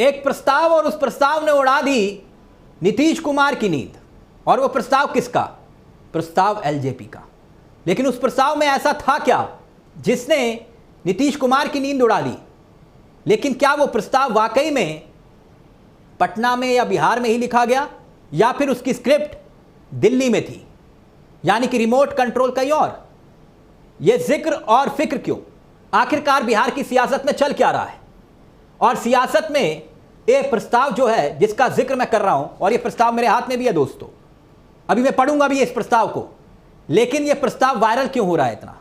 एक प्रस्ताव और उस प्रस्ताव ने उड़ा दी नीतीश कुमार की नींद। और वो प्रस्ताव किसका? प्रस्ताव एलजेपी का। लेकिन उस प्रस्ताव में ऐसा था क्या जिसने नीतीश कुमार की नींद उड़ा दी? लेकिन क्या वो प्रस्ताव वाकई में पटना में या बिहार में ही लिखा गया, या फिर उसकी स्क्रिप्ट दिल्ली में थी, यानी कि रिमोट कंट्रोल कहीं और? ये जिक्र और फिक्र क्यों? आखिरकार बिहार की सियासत में चल क्या रहा है? और सियासत में ये प्रस्ताव जो है जिसका जिक्र मैं कर रहा हूं, और ये प्रस्ताव मेरे हाथ में भी है दोस्तों, अभी मैं पढ़ूंगा भी इस प्रस्ताव को, लेकिन ये प्रस्ताव वायरल क्यों हो रहा है इतना?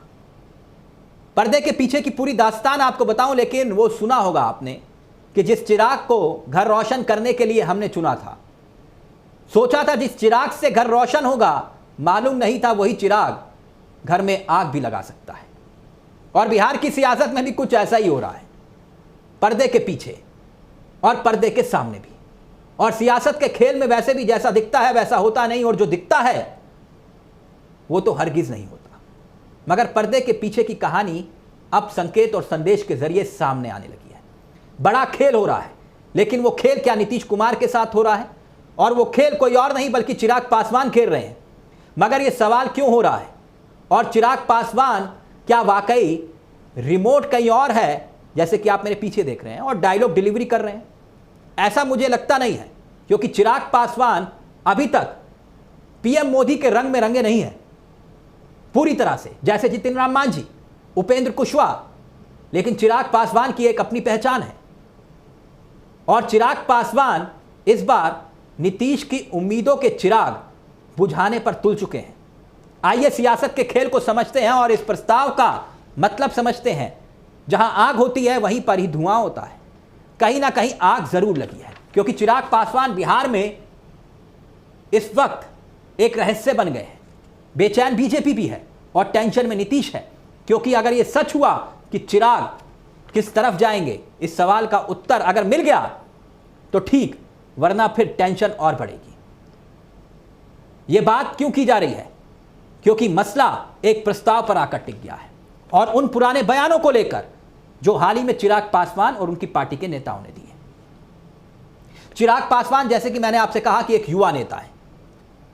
पर्दे के पीछे की पूरी दास्तान आपको बताऊं, लेकिन वो सुना होगा आपने कि जिस चिराग को घर रोशन करने के लिए हमने चुना था, सोचा था जिस चिराग से घर रोशन होगा, मालूम नहीं था वही चिराग घर में आग भी लगा सकता है। और बिहार की सियासत में भी कुछ ऐसा ही हो रहा है, पर्दे के पीछे और पर्दे के सामने भी। और सियासत के खेल में वैसे भी जैसा दिखता है वैसा होता नहीं, और जो दिखता है वो तो हरगिज नहीं होता। मगर पर्दे के पीछे की कहानी अब संकेत और संदेश के जरिए सामने आने लगी है। बड़ा खेल हो रहा है, लेकिन वो खेल क्या नीतीश कुमार के साथ हो रहा है? और वो खेल कोई और नहीं बल्कि चिराग पासवान खेल रहे हैं। मगर ये सवाल क्यों हो रहा है? और चिराग पासवान क्या वाकई रिमोट कहीं और है, जैसे कि आप मेरे पीछे देख रहे हैं, और डायलॉग डिलीवरी कर रहे हैं? ऐसा मुझे लगता नहीं है, क्योंकि चिराग पासवान अभी तक पीएम मोदी के रंग में रंगे नहीं है पूरी तरह से, जैसे जितिन राम मांझी, उपेंद्र कुशवाहा। लेकिन चिराग पासवान की एक अपनी पहचान है, और चिराग पासवान इस बार नीतीश की उम्मीदों के चिराग बुझाने पर तुल चुके हैं। आइए सियासत के खेल को समझते हैं और इस प्रस्ताव का मतलब समझते हैं। जहां आग होती है वहीं पर ही धुआं होता है। कहीं ना कहीं आग जरूर लगी है, क्योंकि चिराग पासवान बिहार में इस वक्त एक रहस्य बन गए हैं। बेचैन बीजेपी भी है और टेंशन में नीतीश है, क्योंकि अगर यह सच हुआ कि चिराग किस तरफ जाएंगे, इस सवाल का उत्तर अगर मिल गया तो ठीक, वरना फिर टेंशन और बढ़ेगी। यह बात क्यों की जा रही है? क्योंकि मसला एक प्रस्ताव पर आकर टिक गया है, और उन पुराने बयानों को लेकर जो हाल ही में चिराग पासवान और उनकी पार्टी के नेताओं ने दिए। चिराग पासवान, जैसे कि मैंने आपसे कहा, कि एक युवा नेता है,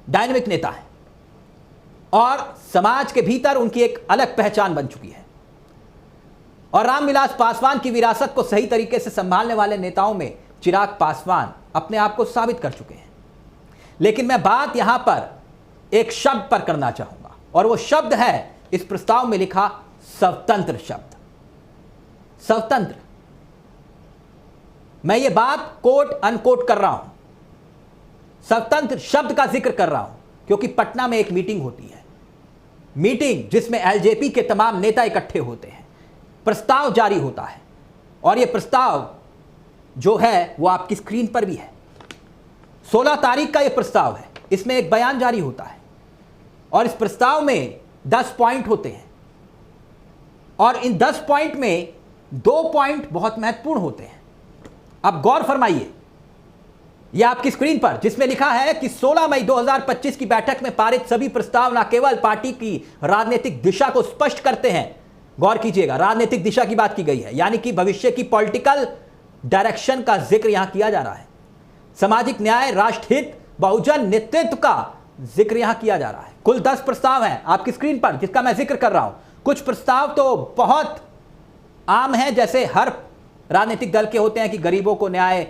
डायनेमिक नेता है, और समाज के भीतर उनकी एक अलग पहचान बन चुकी है। और रामविलास पासवान की विरासत को सही तरीके से संभालने वाले नेताओं में चिराग पासवान अपने आप को साबित कर चुके हैं। लेकिन मैं बात यहां पर एक शब्द पर करना चाहूंगा, और वो शब्द है इस प्रस्ताव में लिखा स्वतंत्र शब्द। स्वतंत्र, मैं ये बात कोट अनकोट कर रहा हूं, स्वतंत्र शब्द का जिक्र कर रहा हूं, क्योंकि पटना में एक मीटिंग होती है, मीटिंग जिसमें एलजेपी के तमाम नेता इकट्ठे होते हैं, प्रस्ताव जारी होता है, और यह प्रस्ताव जो है वो आपकी स्क्रीन पर भी है। 16 तारीख का यह प्रस्ताव है। इसमें एक बयान जारी होता है, और इस प्रस्ताव में 10 पॉइंट होते हैं, और इन 10 पॉइंट में 2 पॉइंट बहुत महत्वपूर्ण होते हैं। अब गौर फरमाइए, यह आपकी स्क्रीन पर, जिसमें लिखा है कि 16 मई 2025 की बैठक में पारित सभी प्रस्ताव न केवल पार्टी की राजनीतिक दिशा को स्पष्ट करते हैं, गौर कीजिएगा, राजनीतिक दिशा की बात की गई है, यानी कि भविष्य की पॉलिटिकल डायरेक्शन का जिक्र यहां किया जा रहा है, सामाजिक न्याय, राष्ट्रहित, बहुजन नेतृत्व का जिक्र यहां किया जा रहा है। कुल 10 प्रस्ताव हैं आपकी स्क्रीन पर, जिसका मैं जिक्र कर रहा हूं। कुछ प्रस्ताव तो बहुत आम हैं, जैसे हर राजनीतिक दल के होते हैं कि गरीबों को न्याय,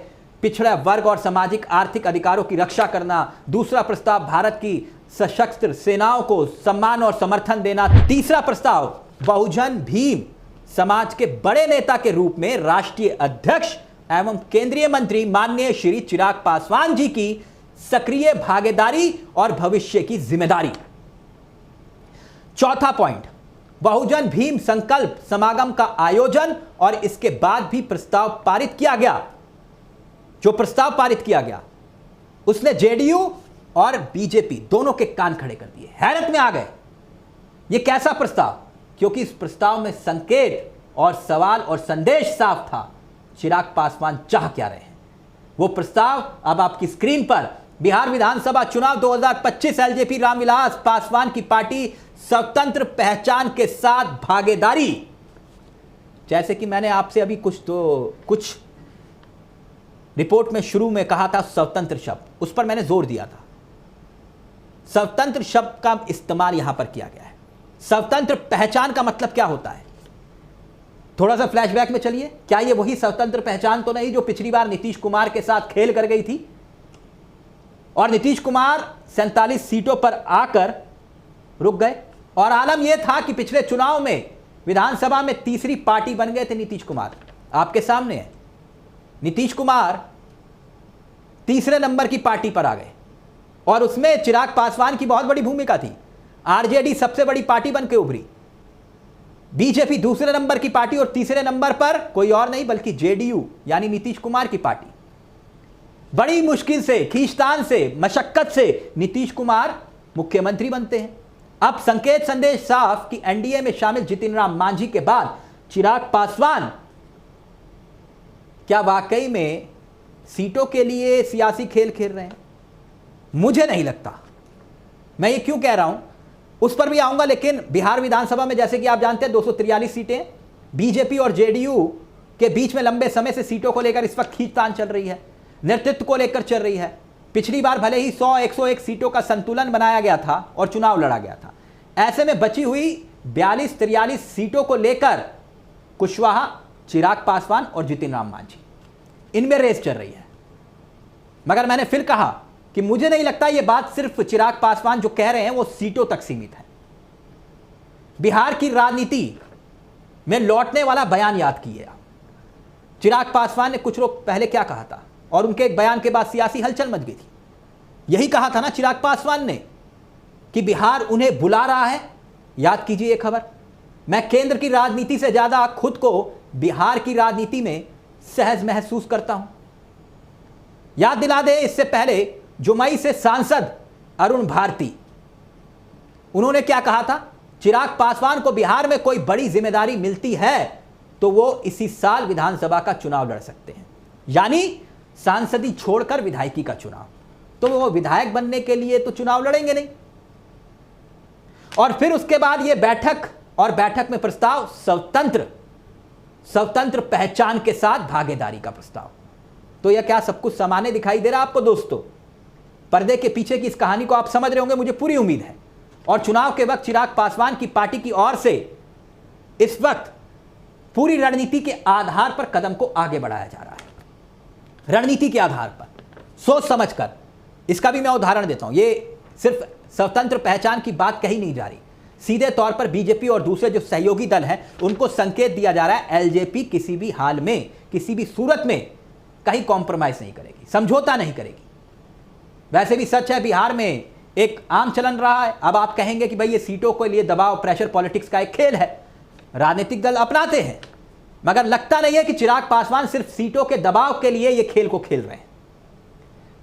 पिछड़ा वर्ग और सामाजिक आर्थिक अधिकारों की रक्षा करना। दूसरा प्रस्ताव, भारत की सशस्त्र सेनाओं को सम्मान और समर्थन देना। तीसरा प्रस्ताव, बहुजन भीम समाज के बड़े नेता के रूप में राष्ट्रीय अध्यक्ष एवं केंद्रीय मंत्री माननीय श्री चिराग पासवान जी की सक्रिय भागीदारी और भविष्य की जिम्मेदारी। चौथा पॉइंट, बहुजन भीम संकल्प समागम का आयोजन, और इसके बाद भी प्रस्ताव पारित किया गया। जो प्रस्ताव पारित किया गया उसने जेडीयू और बीजेपी दोनों के कान खड़े कर दिए, हैरत में आ गए। यह कैसा प्रस्ताव? क्योंकि इस प्रस्ताव में संकेत और सवाल और संदेश साफ था, चिराग पासवान चाह क्या रहे हैं। वो प्रस्ताव अब आपकी स्क्रीन पर, बिहार विधानसभा चुनाव 2025, एलजेपी रामविलास पासवान की पार्टी स्वतंत्र पहचान के साथ भागीदारी। जैसे कि मैंने आपसे अभी कुछ रिपोर्ट में शुरू में कहा था स्वतंत्र शब्द, उस पर मैंने जोर दिया था। स्वतंत्र शब्द का इस्तेमाल यहां पर किया गया है। स्वतंत्र पहचान का मतलब क्या होता है? थोड़ा सा फ्लैशबैक में चलिए। क्या ये वही स्वतंत्र पहचान तो नहीं जो पिछली बार नीतीश कुमार के साथ खेल कर गई थी और नीतीश कुमार 47 सीटों पर आकर रुक गए? और आलम यह था कि पिछले चुनाव में विधानसभा में तीसरी पार्टी बन गए थे नीतीश कुमार। आपके सामने है, नीतीश कुमार तीसरे नंबर की पार्टी पर आ गए और उसमें चिराग पासवान की बहुत बड़ी भूमिका थी। आरजेडी सबसे बड़ी पार्टी बन के उभरी, बीजेपी दूसरे नंबर की पार्टी और तीसरे नंबर पर कोई और नहीं बल्कि जेडीयू यानी नीतीश कुमार की पार्टी। बड़ी मुश्किल से, खींचतान से, मशक्कत से नीतीश कुमार मुख्यमंत्री बनते हैं। अब संकेत संदेश साफ कि एनडीए में शामिल जितिन राम मांझी के बाद चिराग पासवान क्या वाकई में सीटों के लिए सियासी खेल खेल रहे हैं? मुझे नहीं लगता। मैं ये क्यों कह रहा हूं उस पर भी आऊंगा, लेकिन बिहार विधानसभा में जैसे कि आप जानते हैं 243 सीटें, बीजेपी और जेडीयू के बीच में लंबे समय से सीटों को लेकर इस वक्त खींचतान चल रही है, नेतृत्व को लेकर चल रही है। पिछली बार भले ही 100-101 सीटों का संतुलन बनाया गया था और चुनाव लड़ा गया था, ऐसे में बची हुई 42-43 सीटों को लेकर कुशवाहा, चिराग पासवान और जितिन राम मांझी, इनमें रेस चल रही है। मगर मैंने फिर कहा कि मुझे नहीं लगता यह बात सिर्फ चिराग पासवान जो कह रहे हैं वो सीटों तक सीमित है। बिहार की राजनीति में लौटने वाला बयान याद कीजिए। चिराग पासवान ने कुछ रोज पहले क्या कहा था और उनके एक बयान के बाद सियासी हलचल मच गई थी। यही कहा था ना चिराग पासवान ने कि बिहार उन्हें बुला रहा है। याद कीजिए ये खबर। मैं केंद्र की राजनीति से ज्यादा खुद को बिहार की राजनीति में सहज महसूस करता हूं। याद दिला दे, इससे पहले जुमई से सांसद अरुण भारती, उन्होंने क्या कहा था? चिराग पासवान को बिहार में कोई बड़ी जिम्मेदारी मिलती है तो वो इसी साल विधानसभा का चुनाव लड़ सकते हैं, यानी सांसदी छोड़कर विधायकी का चुनाव। तो वो विधायक बनने के लिए तो चुनाव लड़ेंगे नहीं। और फिर उसके बाद ये बैठक, और बैठक में प्रस्ताव स्वतंत्र पहचान के साथ भागीदारी का प्रस्ताव। तो यह क्या सब कुछ सामान्य दिखाई दे रहा है आपको दोस्तों? पर्दे के पीछे की इस कहानी को आप समझ रहे होंगे, मुझे पूरी उम्मीद है। और चुनाव के वक्त चिराग पासवान की पार्टी की ओर से इस वक्त पूरी रणनीति के आधार पर कदम को आगे बढ़ाया जा रहा है। रणनीति के आधार पर सोच समझकर। इसका भी मैं उदाहरण देता हूं। ये सिर्फ स्वतंत्र पहचान की बात कही नहीं जा रही, सीधे तौर पर बीजेपी और दूसरे जो सहयोगी दल हैं उनको संकेत दिया जा रहा है एलजेपी किसी भी हाल में, किसी भी सूरत में कहीं कॉम्प्रोमाइज नहीं करेगी, समझौता नहीं करेगी। वैसे भी सच है, बिहार में एक आम चलन रहा है। अब आप कहेंगे कि भाई ये सीटों के लिए दबाव, प्रेशर पॉलिटिक्स का एक खेल है, राजनीतिक दल अपनाते हैं, मगर लगता नहीं है कि चिराग पासवान सिर्फ सीटों के दबाव के लिए ये खेल को खेल रहे हैं।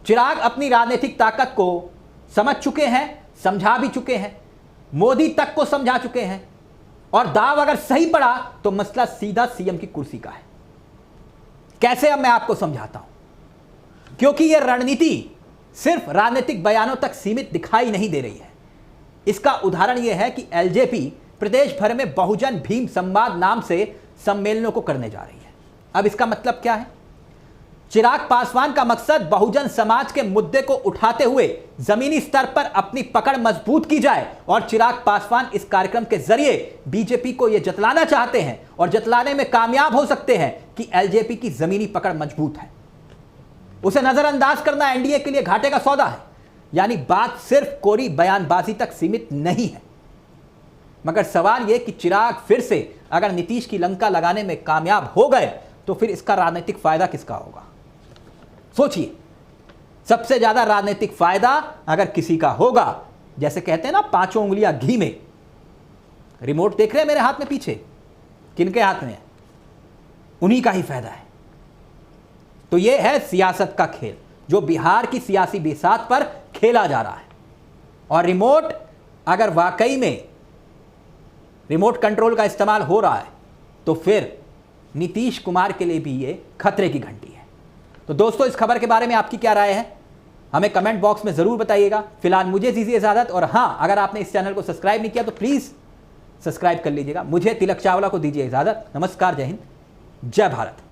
चिराग अपनी राजनीतिक ताकत को समझ चुके हैं, समझा भी चुके हैं, मोदी तक को समझा चुके हैं, और दाव अगर सही पड़ा तो मसला सीधा सीएम की कुर्सी का है। कैसे? अब मैं आपको समझाता हूं। क्योंकि यह रणनीति सिर्फ राजनीतिक बयानों तक सीमित दिखाई नहीं दे रही है। इसका उदाहरण यह है कि एलजेपी प्रदेश भर में बहुजन भीम संवाद नाम से सम्मेलनों को करने जा रही है। अब इसका मतलब क्या है? चिराग पासवान का मकसद बहुजन समाज के मुद्दे को उठाते हुए जमीनी स्तर पर अपनी पकड़ मजबूत की जाए, और चिराग पासवान इस कार्यक्रम के जरिए बीजेपी को यह जतलाना चाहते हैं और जतलाने में कामयाब हो सकते हैं कि एलजेपी की जमीनी पकड़ मजबूत है। उसे नजरअंदाज करना एनडीए के लिए घाटे का सौदा है। यानी बात सिर्फ कोरी बयानबाजी तक सीमित नहीं है। मगर सवाल यह कि चिराग फिर से अगर नीतीश की लंका लगाने में कामयाब हो गए तो फिर इसका राजनीतिक फायदा किसका होगा? सोचिए, सबसे ज्यादा राजनीतिक फायदा अगर किसी का होगा, जैसे कहते हैं ना 5 उंगलियां घी में। रिमोट देख रहे हैं मेरे हाथ में पीछे, किनके हाथ में है? उन्हीं का ही फायदा है। तो यह है सियासत का खेल जो बिहार की सियासी बिसात पर खेला जा रहा है। और रिमोट अगर वाकई में रिमोट कंट्रोल का इस्तेमाल हो रहा है तो फिर नीतीश कुमार के लिए भी ये खतरे की घंटी है। तो दोस्तों, इस खबर के बारे में आपकी क्या राय है? हमें कमेंट बॉक्स में जरूर बताइएगा। फिलहाल मुझे दीजिए इजाजत, और हाँ, अगर आपने इस चैनल को सब्सक्राइब नहीं किया तो प्लीज सब्सक्राइब कर लीजिएगा। मुझे तिलक चावला को दीजिए इजाजत। नमस्कार, जय हिंद, जय भारत।